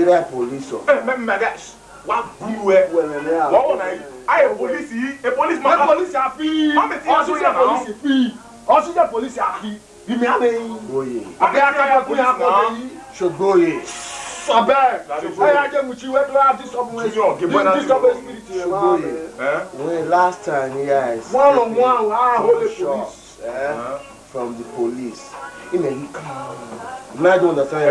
Better police. My gosh. What blue? What I a police. A policeman. Police are free. Police free. Also the police are free. You may have a Shogoye. Abeg. I am with you. Where do I have this When last time, yes. One-on-one, I hold the police. From the police. You don't understand.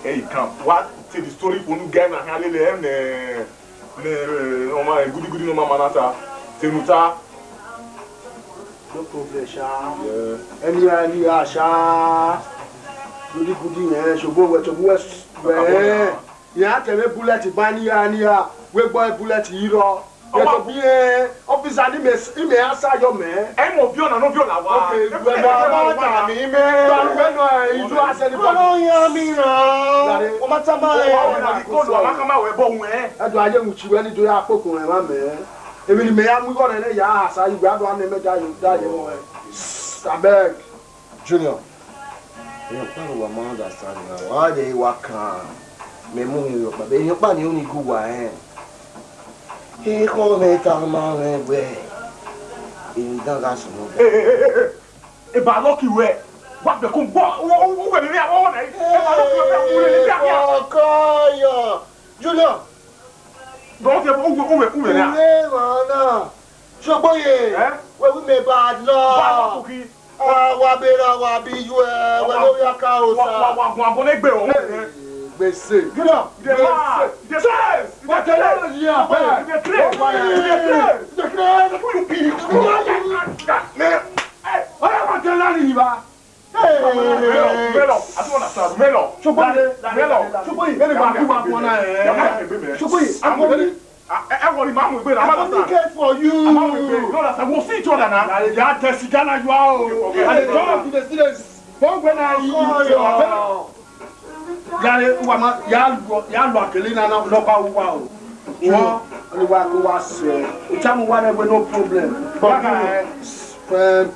Hey, come. What? Say the story for new guy na halele ne o ma gudi no mama nata. Tenuta. No problem, sha. Any sha. Gudi eh shobo we to west. Ya tell me bullet bani ya we boy bullet hero. Officer ni me answer your man. E mo bi ona no bi ona wa. Okay, we ma mi me. You do as any body. Ya mi na. O ma tama e. Ko do ma kama we bo hu e. E do aje muchi we ni do ya pokun e ma me. Emi ni me ya mu go na ya asa you grab one me da you mo e. Abeg. Junior. You don't understand now. Why they work me mo yo ba be yo pa ni oni ku wa He call me Talman way. In Dangasmo. A lucky way. What the come? What we are Junior. Don't you so boy, where we may bad law. Wabi, you are cows. Say, get up. What the hell is here? Ya lo akele na lo pa wa o. Won ni wa ko wa se. O chamu wa na no problem. But I say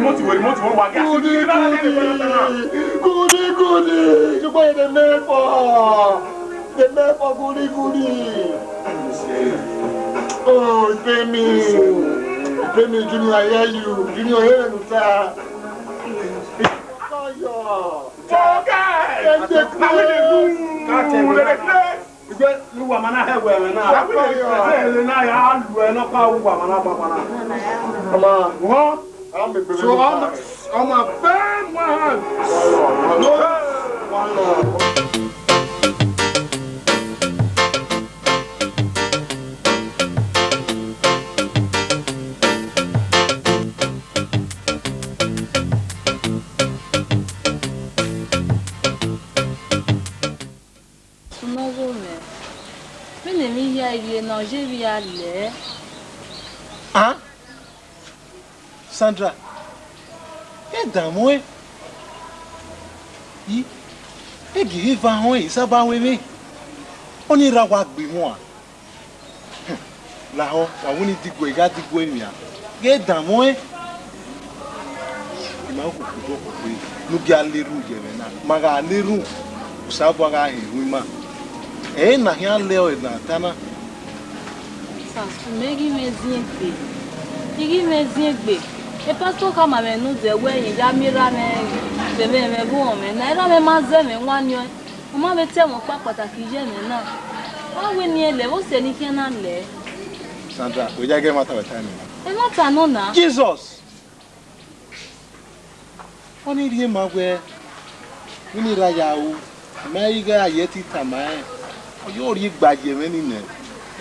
remote one gas. Goody. You buy the name for goody. Oh, pay me, Junior. I hear you. Junior, hear me, sir. You were man, I have women now. I'm a fan man. Hein? Sandra, et dans moi, et qui va en ça va oui, on ira voir moi. Là, on dit que regarde quoi mia. Et dans moi, il m'a coupé. Nous gardons les roues maintenant. Maga les roues, ça va gagner oui ma. Et n'a rien léo et n'a tana. E pastor kama me no de we ya mira me de me bu me na ira me ma ze me nwanyo o ma be te mo pa pataki je me na wa we ni ele wo se ni kian na le Sandra we ja get matter time e mata no na Jesus oni rie ma we ni ra ya o ma yi ga yeti tamai o yo ri gbaje me ni ne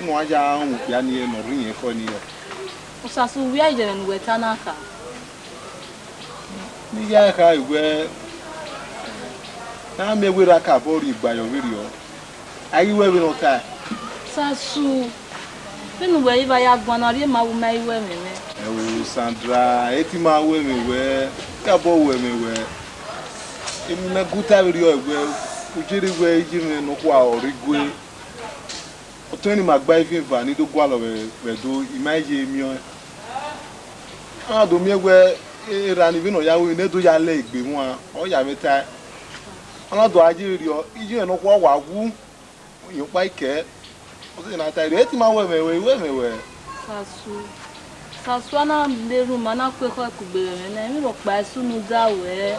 mo aja hun ya ni e no ri yen ko ni e o sa su wi aje me we tanaka ni ya ka iwe na me we ra ka bo ri gba yo ri o ayi we no ta sa su pinu we iba ya gbon na ri ma wo ma iwe me me e wo Sandra e ti ma we mi we ya bo we me we imi na guta ri o we ujiri we ji me no kwa origwe otoni magba ifin va ni do gwa lo we do imaje mi o do mi we era ni bi no ya we ne do ya le igbe mu a o ya meta do ajiri o iji no kwa wa wu yo pa ike o se na ta re ti ma we me Sasu ana leru mana kwe ko kugbere me na mi ro pa sunu da we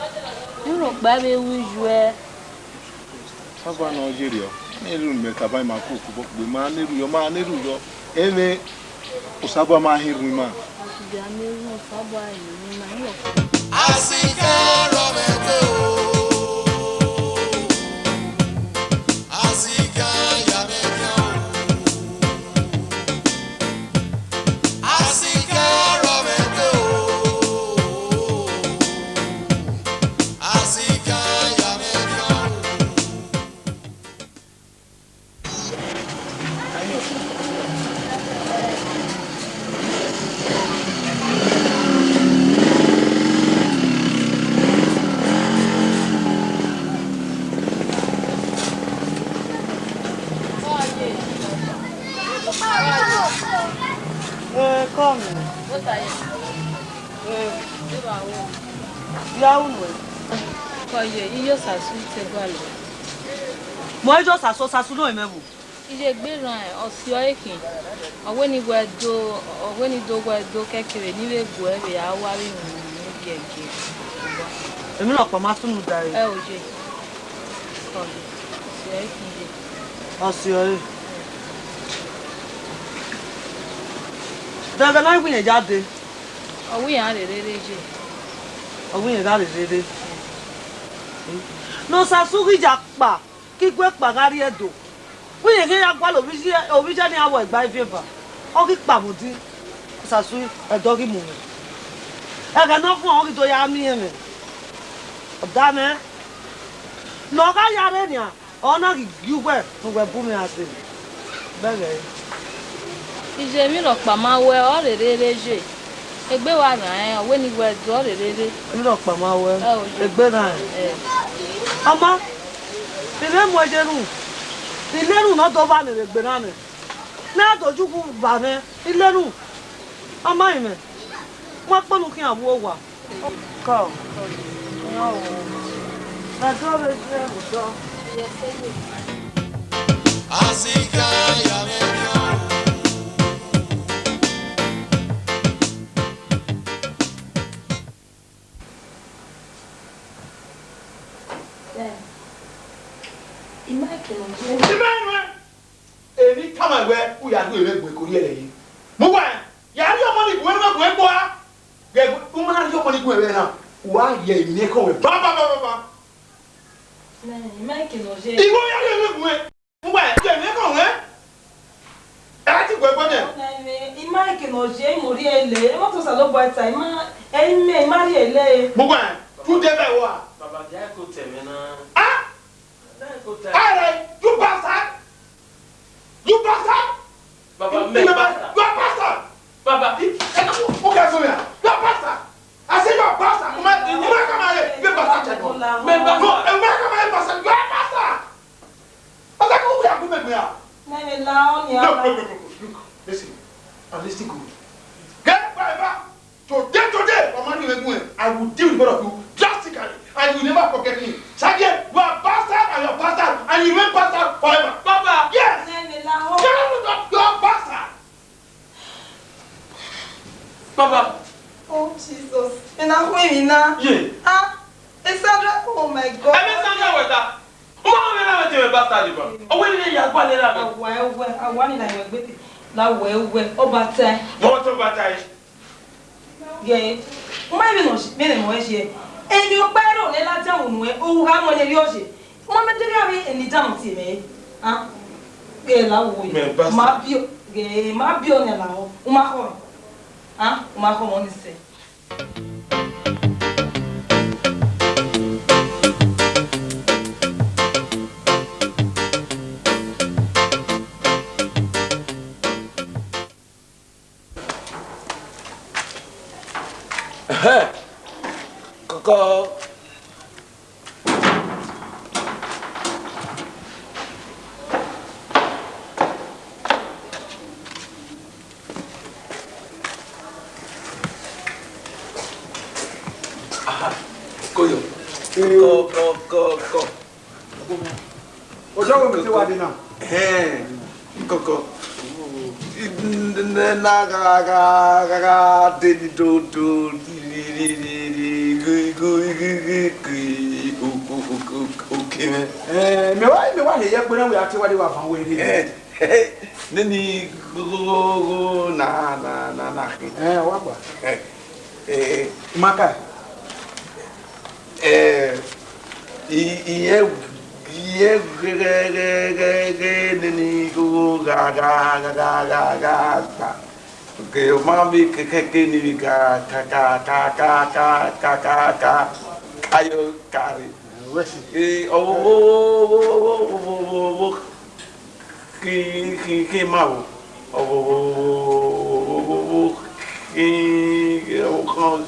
mi ro pa be wiju e sasu ana Nigeria ni lu me ka ba ma ku ku gbe ma leru yo eme usaba ma hiru ma ya leru sabo ai ni ma yo Azigan romete o Azigan ya me o Azigan romete o Azigan ya me Come. what are you Yaunu. ko ye iyo sasu te gwa lo Mo ejo sasu no emebu. ije gberan e osio ekin owe ni do gwa do kekere ni we gbo e be awari ni gege Emi lo pa ma tunu dare. e oje ko osio ekin je Osio. Daga na gbin jáde. owo yan re je Ogun yen ga le dede. No sasu ri ja pa. Ki gwe pa gari edo. Wi yen ya gwa lo bi je ni awo egba ifefa. O ki pa mudi. Sasu edo ki mu mi. E ga no fun o ki to ya mi eme. Oda me. No ga ya re ni a. Ona ki gwe bu mi ase. Bege. ije mi ro pa ma we o re je egbe wa na owe ni we do re Mi lo pa ma we. o je Egbe na. Ọmọ ilé mu ẹjẹnu ilé nù náà tó bá nìrè gbé náà nì náà tójú kú bà mí ilé nù ọmọ ìmẹ wọn pọnù kí àbúrò wà. kọ ẹjọ́ rẹ ṣe ẹ̀wùjọ́. Azigan ya me Èmi kama we u ya do ere gbe ko ri ele yi. Mo wa ya ri omo ni gbe ma gbe bo a. Ge u ma ri omo ni gbe na. Wa ye mi ko we. Ba. Mike no je Iwo ya ri ere gbe. Mo wa ye mi ko we. E ti gbe gbe de. Mike no je mo ri ele mo to sa lo boy time ma me ma ri ele Mo wa tu de be wa. Baba dia ko teme na. Ah! Alright, you bastard! You bastard! Baba me basta. You bastard! Baba Okay, so yeah. You bastard! I say you bastard! You come here. You bastard! me No, basta. you come here, bastard! You bastard! I said, who are you going to na me la on ya Look. Listen. And listen good. Get back. Today, I will deal with both of you drastically, and you never forget me. Sergeant, you are bastard and you're bastard, and you remain bastard forever. Baba. Yes! na me la on You're bastard! Baba. oh Jesus ina hu mi na Ye. Sandra oh my God Eme Sandra weta. Mo me na me basta di ba. O we ni ya gba le la me. awa ni na yo gbete la we oba tai Mo to batai. ye mo me no me ne mo se eni o pero le la ja unu e o ha mo le ri o se mo me diri abi eni jam ti me ge la wo Me basta. ma bio ne la o ma ho ma ho mo ni se Koyo. Ko. Ojo wo mi ti wa de na. Koko. Na ga de do okay me wa he ye pe na we ati wa de wa fan we ri. Nini go na. Wa gba. Maka. Iye nini go ga. Okay, mami ke ni ka ayo kari. Ki mau. Kan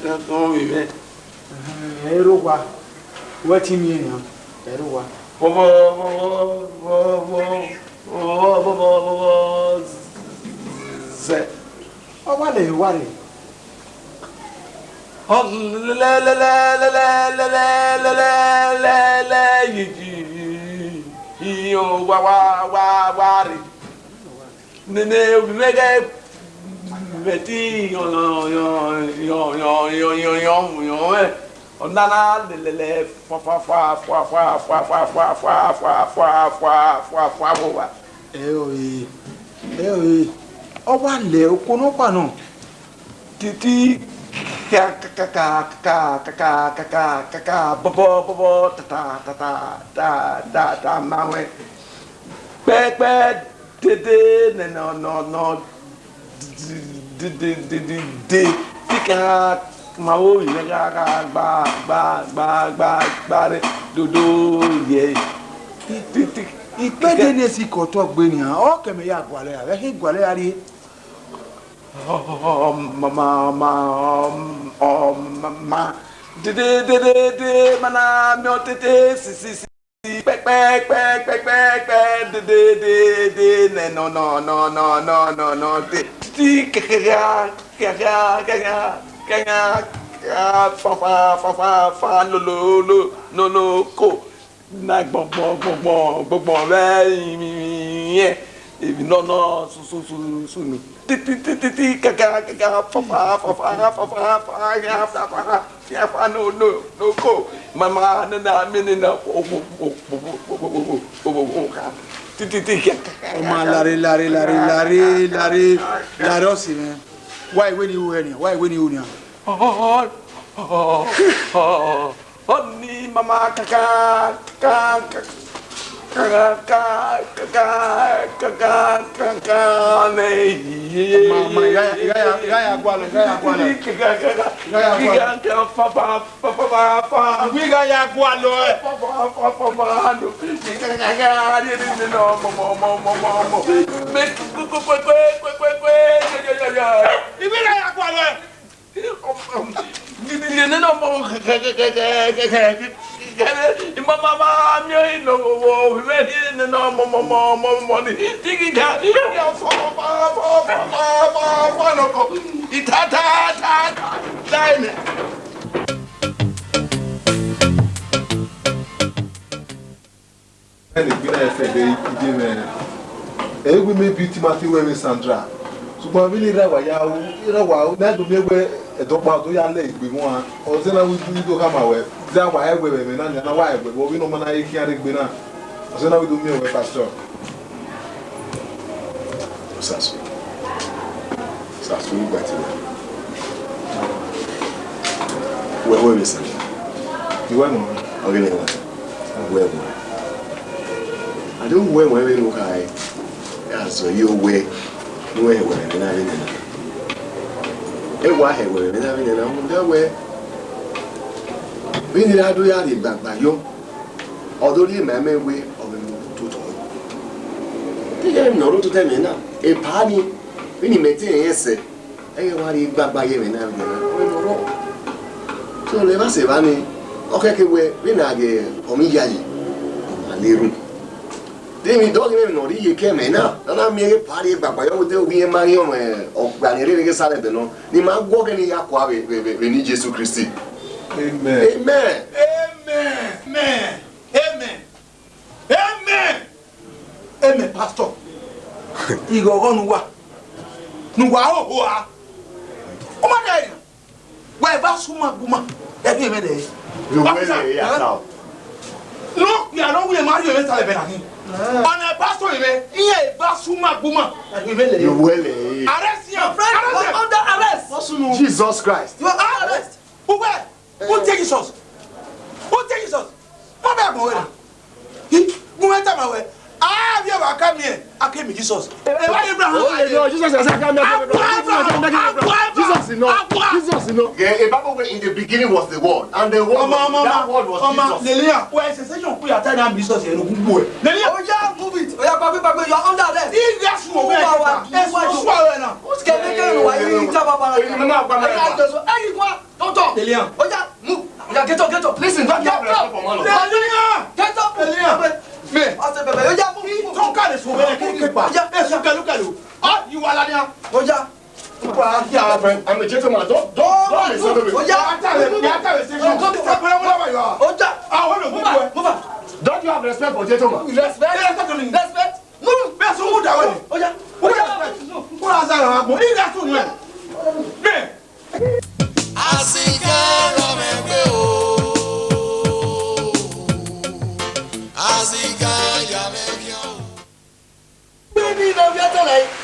vive. Erugwa. Wetin mi yan? Erugwa. Ze. Wa le. Oh la yo wa ri. Nene mega beti yo onana le fa wa. O wa le okono pa no. Titi kaka bobo ta mawe pepe dede no de tika mawo ga re dodo ye titi Ipe de si ko to gbe ni o ke me ya gwale ya he gwale ya ri. Ma de mana mi o tete si pe de no ti kaka fa lo ko na gbon re ebi no su mi ti kaka fa no ko mama na mi na ti O ma lare o si me. Why when you ni? Ni mama kaka ne Mama ya gwale. Mama, no, money. Tiki ta, we may be Timothy Wemi Sandra. So, my really rawa, na do me we e do pa do ya le igbe won o se na we do come away. That why we na why we no mana iki are igbe na. O se na we do me we pastor. Sasu gbati we listen. You want no? Okay, well. I don't wear when look high. So you wear when I didn't. Why when I didn't know where we need to do it back by you. Although the man way of a tutor. They no to tell me now. A party when he met yes, everybody back by him and everything. So let us say, okay, we now get Omiyaji and Liru. They don't even know you came in now. And I'm a party back by all the we marry or Granary salad. No, the man walking in Aqua with Jesus Christi. Amen. Amen. Amen. Amen. Amen. Amen, pastor. Igogo nuwa. Nuwa ho ha. O ma dai. Wa ba suma guma. E bi me dey. You will yourself. No, you are not going to marry your mental benani. On a pastor, here, Basuma Buma. You will. Arrest your friend. Under arrest. Jesus Christ. You are under arrest. Who where? Who take Jesus? Who take Jesus? What about Moira? He went my way. Ah, you have come here. I came with Jesus. No, Jesus has come here. Jesus is not. Jesus is not. The Bible in the beginning was the word, and the word, that word was Jesus. Nelia, where is the session? We are telling them Jesus here. Nelia, oh yeah, move it. Oh yeah, baby, you are under arrest. He just move it. Who's getting why you talk about it? Don't talk. Nelia, oh yeah, move. Yeah, get up. Listen, get up. Get up, Nelia. Me, I said, baby, oh yeah, move. Don't call this woman. Look at you. Oh, you are there. Oh yeah. I'm a gentleman. Don't listen to me. Don't you have respect for gentlemen? Respect. Move.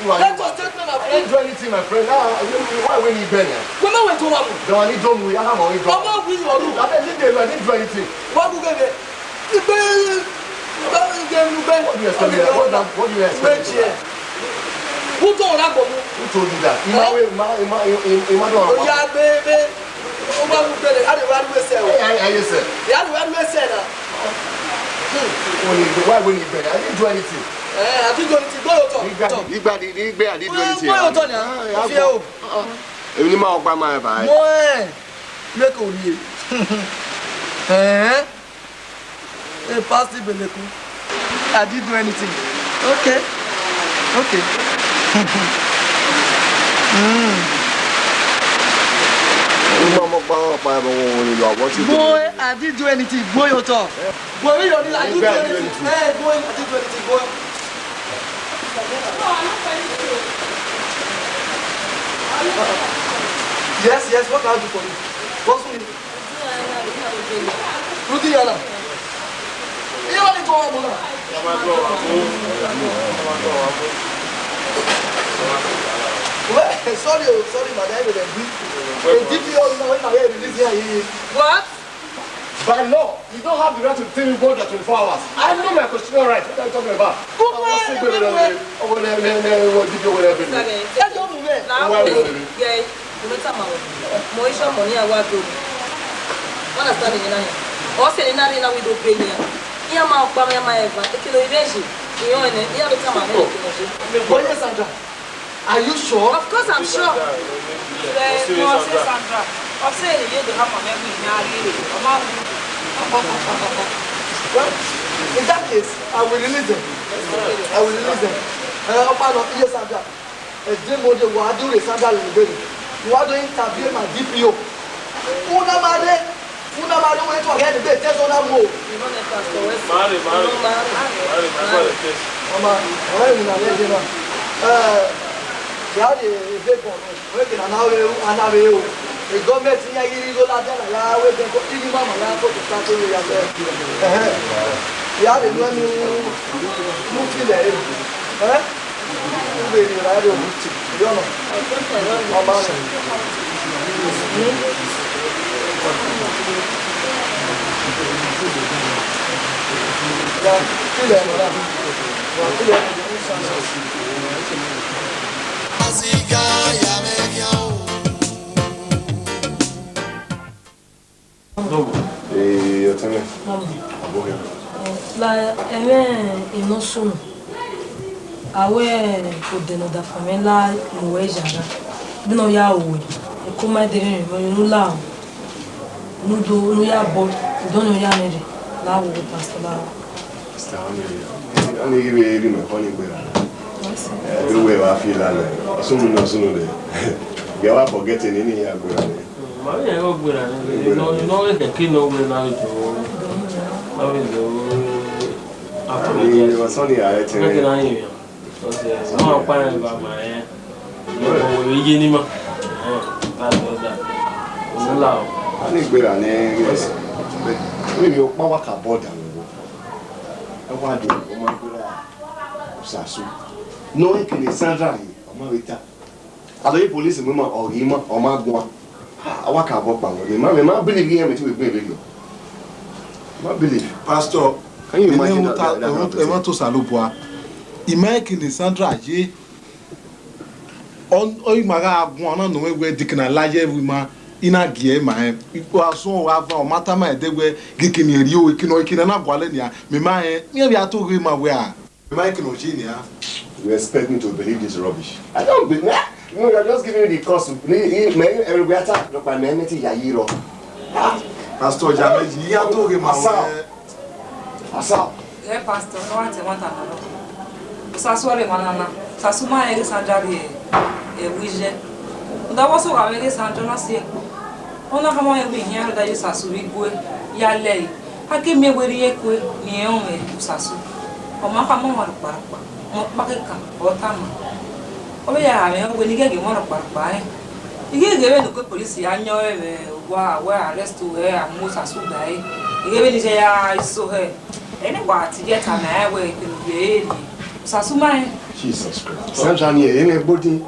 Let us take them up. I didn't do anything, my friend. Why we need Benin? When I went to Wamu, No, I need don't we? I have only I'm not with you. I didn't do anything. Wamu gave it. What do you expect? What do you expect? Who told that? Who told you that? Yeah, baby. Why we need Benin? I didn't do anything. I didn't do anything. Go your talk. I didn't do anything. Go your talk. Èmi máa gba máa bá. Mo make ori. Pastor Beleku. I didn't do anything. Okay. Boy, I didn't do anything. Boy, your talk. Boy, I didn't do anything. Hey, boy, I didn't do anything. Boy. Yes, what can I do for you? What's for you? Rudy Yana. You want to go on? Sorry, madam. What? By law, you don't have the right to tell me more than 24 hours. I know my constitutional right. What are you talking about? Are you sure? Of course I'm sure. Sandra. I'm saying you don't have my memory now. Well, in that case, I will release them. Sandra. A demo de Wadu is Sandra Liberi. Wadu interview my DPO. Una mare went to get the bed. There's on a move. The government here go la dela ya we den ko igi mama ya ko to start we ya be ya le no ni mu ti le we ni ra do mu ti yo no mama ne ya ti le no la wa ti le Azigan yamekiao. Eu também. La emotion. Awe odeno da famela nuwe jara. Bino ya owe. E kuma dere no la. Nudo no ya bo. Dono ya nere. La wo pastor la. Ani give me funny gbera. We wa feel la. Sunu no de. You are forgetting any ya gbera. Mami è un grande, non è che non è nato. Ma sono lì a Non è nato. Non pa ba ma e. Mo yi ni ma. Da. Mo la o. Ani gbera ni mi o pa wa ka boda wo. E wa de o ma gbera sasu. No e kele Sandra yi, o ma weta. Ado yi police mo ma o yi ma o ma gun. Awa ka bo pa wo. Ma believe you me ti we gbe video. Ma believe. Pastor, can you imagine that? I want to salubwa. Imagine Sandra ye on oimaga agun na no we dikina laye we ma ina gie ma ipo aso wa va o mata ma edegwe gikini eri o ikino na gwale ni a me ma me bi ato we ma we a me ma ikino ji ni a. You expect me to believe this rubbish? I don't believe. No, you're just giving me the cost. Everywhere attack. Look, I'm anything Yayiro. Pastor Jameji, ya to we ma we. Asa. Yeah, Pastor, no one want another. Sassuole manana, Sassuma e Sanjari e Wije. Da wasu avere Sanjona se. Ona kama e winha da Sasu igwe ya lei. Haki me weri ekwe ni ome Sasu. O ma kama mo para. Mo pakeka o tama. O ya ame o ni gege mo para. Ige gebe no ko police anyo e wa arrest we amu Sasu dai. Ige be ni se ya iso he. Ene wa ti get na we ke Sasuma. Jesus Christ. Sandra ni e body.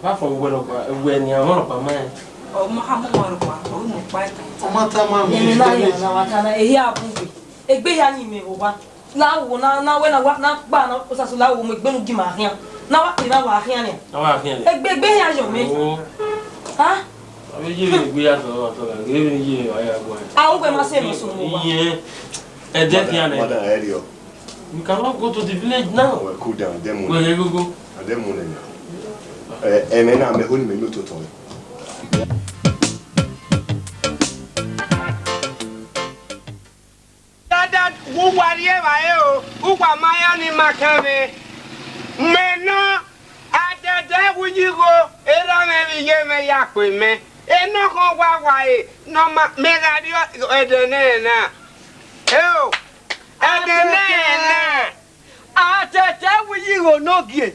Ba for we ni amon pa man. O ma ha mo pa, o mo pa. O mata ma mi. Ni na ya na watana e ya abuwe. Egbe ya ni me wo ba. La wo na we na gba na o sasu la wo mo egbe nu gi ma hian. Na wa ti na wa hian ni. Na wa hian ni. Egbe ya yo me. Ha? Abi ji egbe ya so la. Egbe ni ji aya gbo. Awon gbe ma se mo so mo ba. Iye. E de ti ane. Mother area. We cannot go to the village now. Well, cool down. Them Where you go? Them money. Emena me honi me luto to. Dada wo wari e wa e o. Uwa maya ni makame. Meno adede wujigo era me bi ye me ya pe me. Eno ko wa e no ma me radio edene na. E o Agenena. Atete wujigo no gie.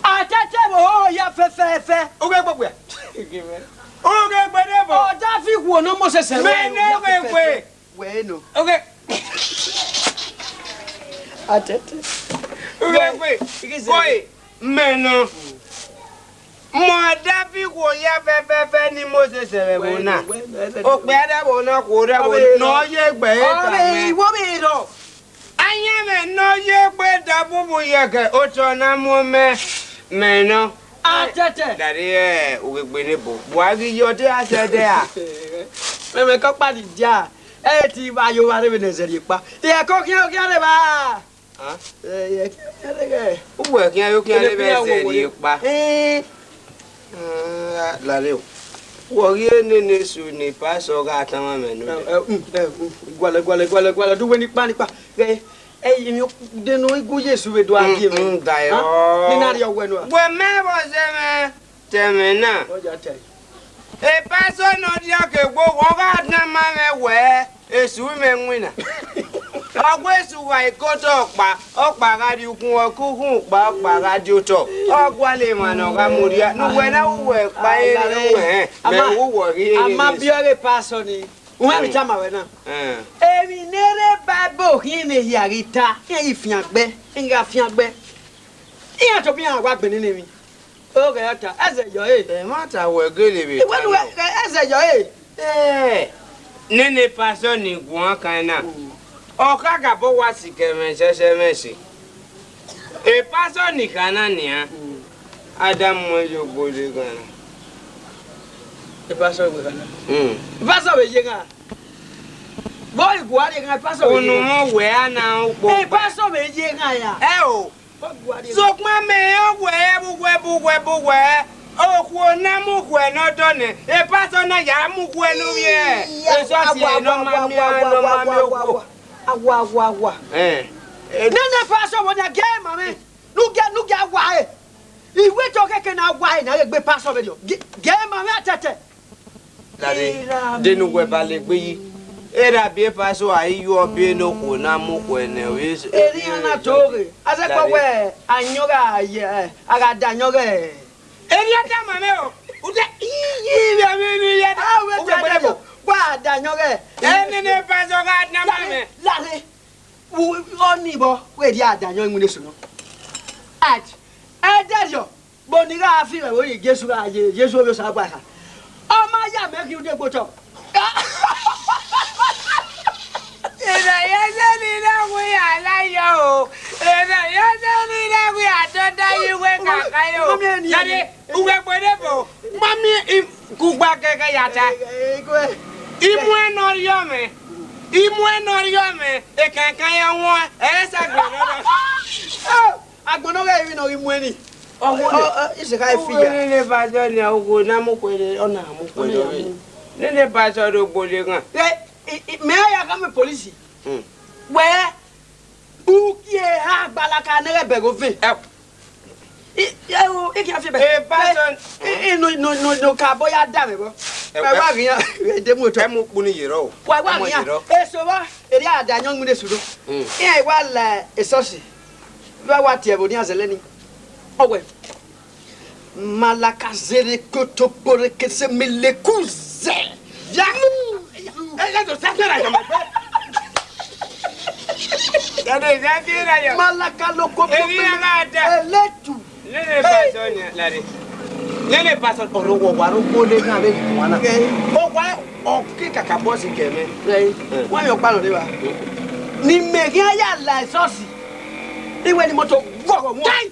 Atete wo ya fefe. Oge gbogbo. Oge gbede bo. O da fi wo no mo sese. Me ne we. We no. Oge. Atete. Oge we. Boy, me no. Mo da fi wo ya fefe ni mo sese we na. O pe ada bo na ko da bo no ye gbe ta me. Wo mi do. Anya me no ye gbe da bubu ye ke o to na mo me no. Atete. Daddy ogbe ne bo. Buagi yo te atete a. Me ko pa di ja. E ti ba yo wa re be seri pa. Ti e ko kian re ba. Ah? Ye kian re ge. Uwe kian yo kian le be seri pa. Lale o. Wo ri ene ne su ni pa so ga tan ma me no. Gwale du we ni pa. E mi de no igu Yesu we do adi me. Ni na yo we no. We me bo se me teme na. O ja te. E pa so no dia ke gbo wo ga tan ma me we esu me nwina. Ogwesu wa ikoto okpa ga di kun okun pa ga di oto. Ogwale ma no ga muria. No we na we pa ere we. Me wo wo ri. Ama biore paso ni. Uwe mi chama we na. Emi nere babo hine yarita. E ifiangbe, nga fiangbe. Iya to bi agba gbe ni mi. O ga yata. Eze yo E ma ta we gele bi. E wenu eze yo Nene paso ni guan kan na. Oka ga bo wa sikeme sese mesi. E paso ni kana ni a. Adam mo yo gole kan. E paso we kana. Paso we yenga. Boy guari nga paso we. Onu mo we ana opo. E paso we yenga ya. E o. Sokma me o we. Oku na mu ku no done. E paso na ya mu ku no ye. E so si no ma mi oku. Agwa. Nene paso wo na game mame. Nu get agwa e. Iwe to keke na agwa e na gbe paso be dio. Game mame atete. Lade, denu we bale gbe. Era bi paso ayu obi no ko na mu ko ene we. Eri ana toge. Ase kwa we anyoga ye aga danyoga. Eri ata mame o. Ude yi ya me ni ya. We tell kwa danyoga. Ene ne paso ga na mame. Lade. Wo oni bo we di adanyo mu ne so no. At. Adario. Boniga afi we we Jesu ga Jesu obi so agba ka. O ma ya me ki ude gboto. Ena yese ni na we alayo o. Ena yese ni na we adoda yiwe kakayo. Lade uwe gbodebo. Mami kugba keke yata. Imu enoriyo me. Imu enoriyo me. E kankan ya won. E sa gbe no. Agbonoga ewi no imu eni. Ise ka fiya. Nene paso ni ogo na mu kwere ona mu kwere. Nene paso do gbode gan. Me ya ka me police. Where ukie ha gbalaka na rebego ve. E ki afi be. Paso no ka boya da me bo. Wa rian de moto. E mu puni yiro o. Wa rian. E so wa eri adanyo mu de suru. E wa la esosi. Wa tie bo ni azeleni. Owe. Malakazere kotopore kese melekuze. Ya. To sakera ya mabe. Lade sakera ya. Malakalo ko. Eri agada. Eletu. Nene paso ni lade. Nene paso orowo waru ko le na be wana. O wa o ki kaka boss keme. Wa yo pa lo de ba. Ni me ki aya la esosi. Iwe ni moto gogo mo. Iwe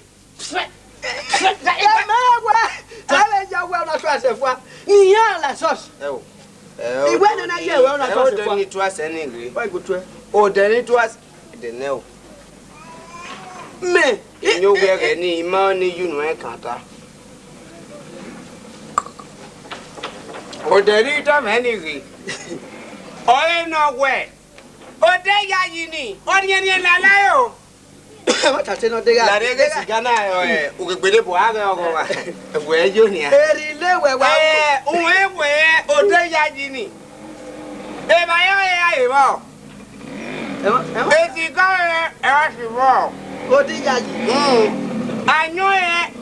no na ye we na to se kwa. Ni to aseni gre. Why go to? O de ni to as de ne o. Me. Nyo we ge ni ma ni you no e kanta. O de ni to me ni gre. O e no we. O de ya yi ni. O ni la la yo. What say no de ga. La de ge Azigan o gegbede bo ha ge ogo wa. We jo ni a. Eri le we wa. We o de ya yi ni. E ba yo e ba. E ti ka e wa si bo. O di ya yi. Anyo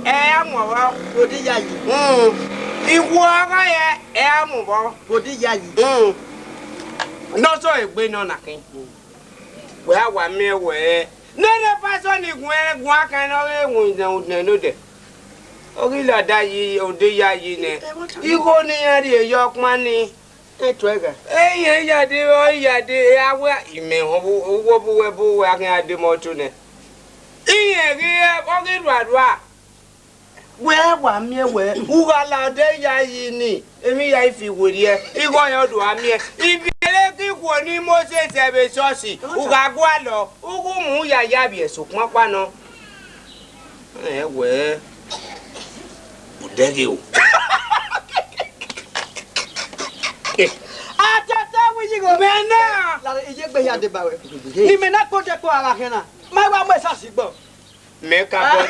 e amu bo. O di ya yi. Iwo aga e amu bo. O di ya yi. No so egbe no na kin. We awa mi we. Nene paso ni gun aka no ehun ìdàn no de. Ori la da yi ode ya yi ne. Igo ni ya ri eyo pon ni. Eto ega. Eyan ya de o ya de awe ime owo bu we akin ade moto ne. Iyen ri o ri duadua. We wa mi we. Uga la de ya yi ni. Emi ya ifi wori e. Igo yan do ami e. Ibi ki ko ni Moses ebe church uga gwa lo ugu mu ya bi eso pon pa no we udege o Atata wi jigo bena la ije gbe ya de ba we ni me na ko de ko ara kena ma wa mo sa si gbo me ka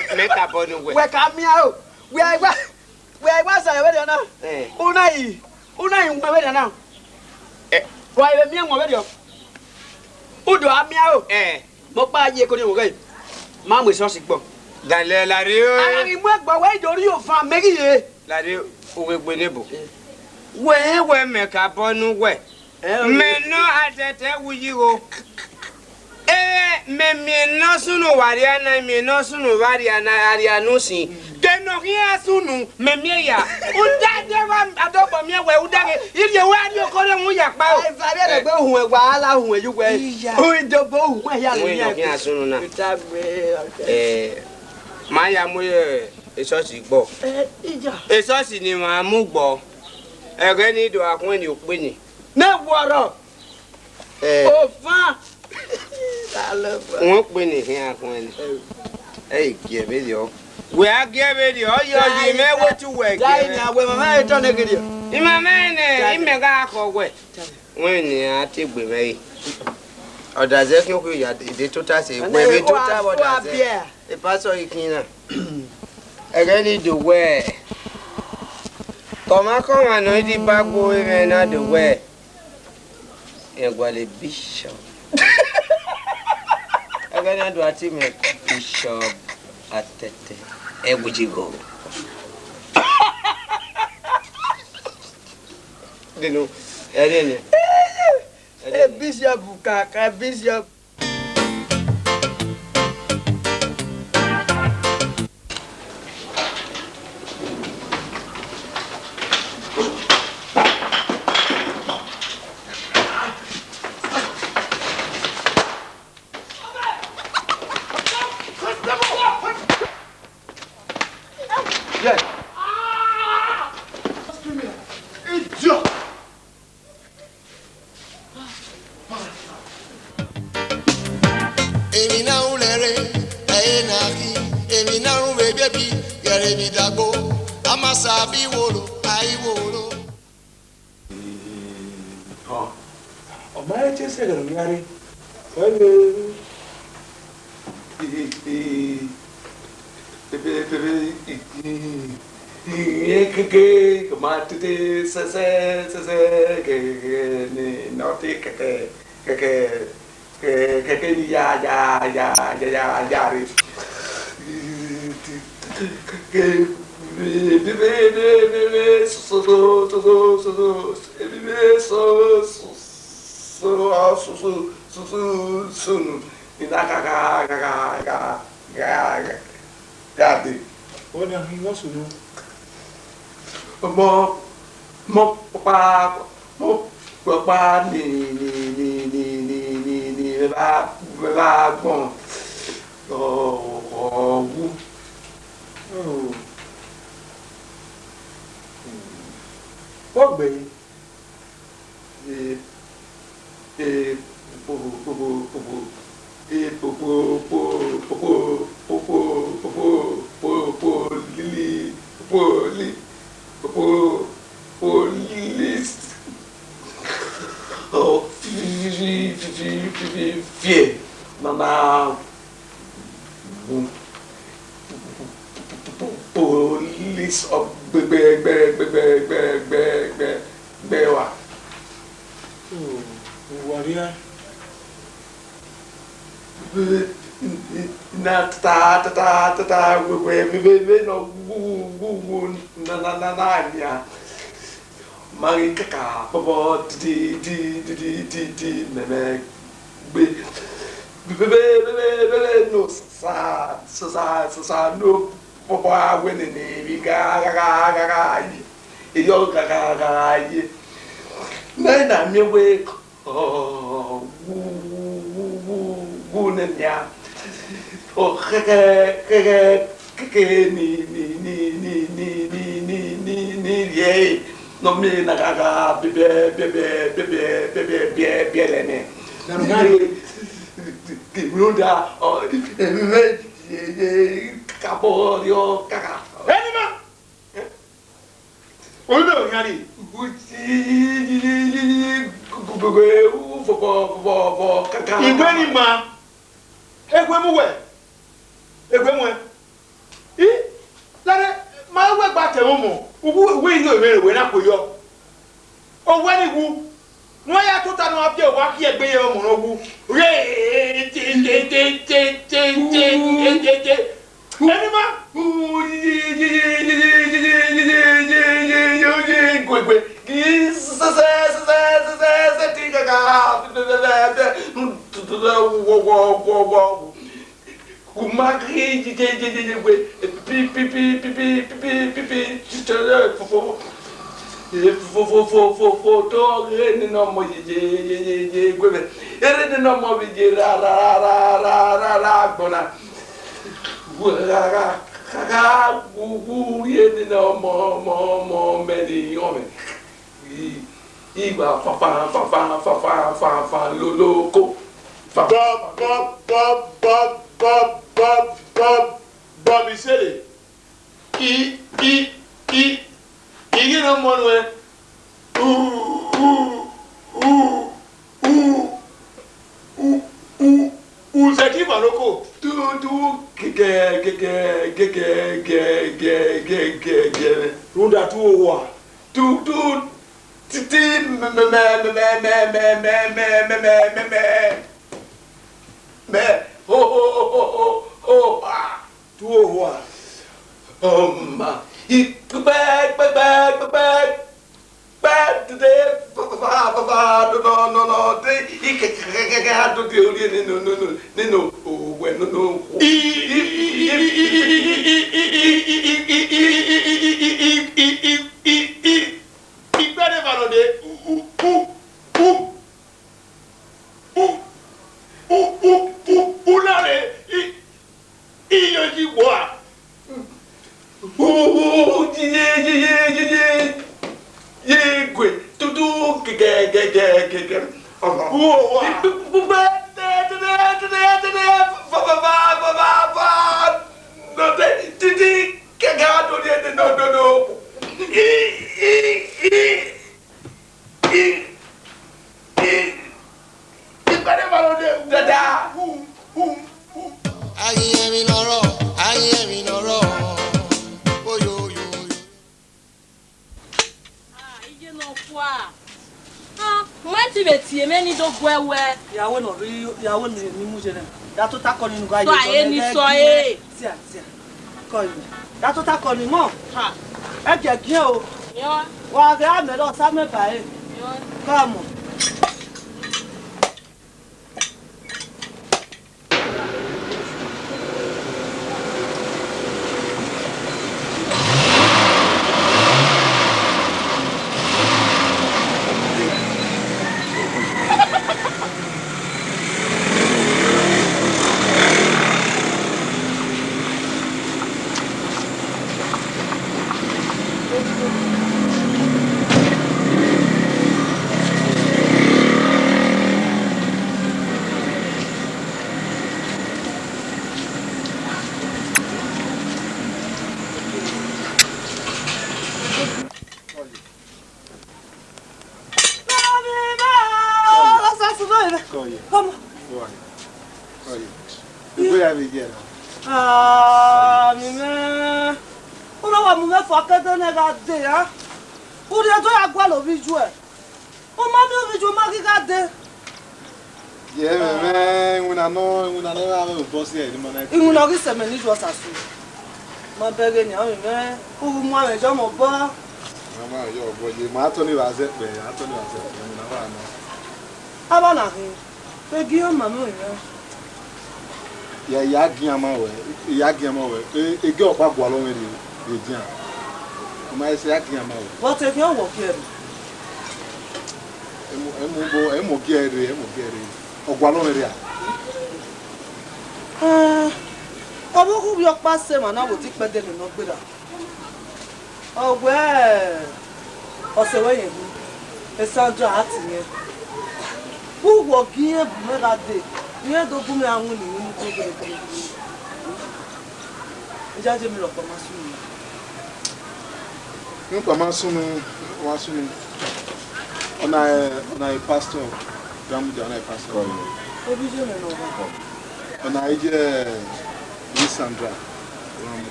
bo ni we ka mi a o we wa sa we de na una yi nwa we de na wa ibe mi nwa we de udo ami a o mo pa ye ko ni wo ge ma mo so si gbo dale la ri o ara mi mo gbo we dori o fa megi ye la ri o we gbe nebo we me ka bo nu we me no atete wuyi o me no sunu wariana me no sunu wariana arianu si deno ria sunu me me ya udade wa adobo me we udage ire we ani okore mu ya pa o fa be le gbe ohun e wa ala ohun e ju we o idobo ohun e ya ni ya sunu na ma ya mu eso si gbo ija eso si ni ma mu gbo ere ni do akun ni ope ni na woro o fa wọ́n pè ní hin akun ẹni ki ebe di o we a gi ebe di o yo yi me wo tu we gi dai na we mama e to ne gidi i mama ne i me ga ko we wọ́n ní a ti gbe me oda ze kin ku ya de total se we me total oda ze e pastor ikin na ere ni do we Comment on a dit pas pour maintenant de ouais. Et voilà les bishop. Agana doit te me bishop à tête. Et vous y go. Dis-nous. Allez. Bishop kaka bishop.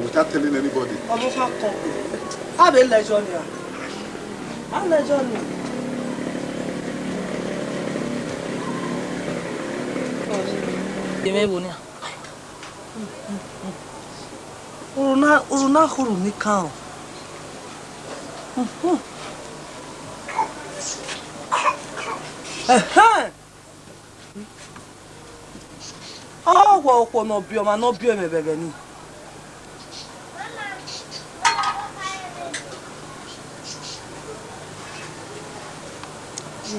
Without telling anybody. Uruna huru ni kan. Oh, no bio, ma no bio me begani. Oh,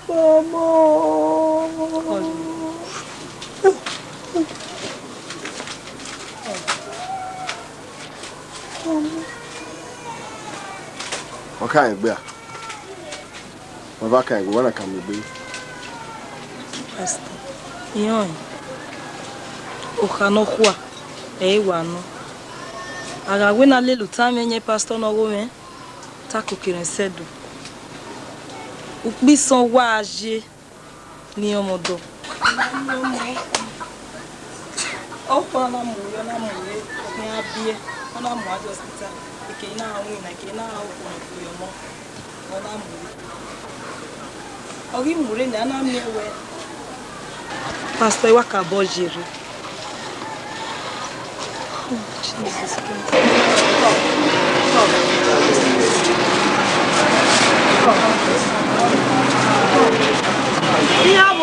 Mama. What kind of beer? What kind of one can we be? Pastor. Yon. Okanokhwa. Wano. Aga wena le lutame nye pastor no go ta kokire sedo. Ukbi son waje ni omodo. O kwa na mu ni abie. Ona mu ajo hospital. Ke na awin na ke na awko no yo mo. Ona mu. Ogi mure na na mewe. Pastor waka bojiri. Oh, Jesus Christ. Yeah.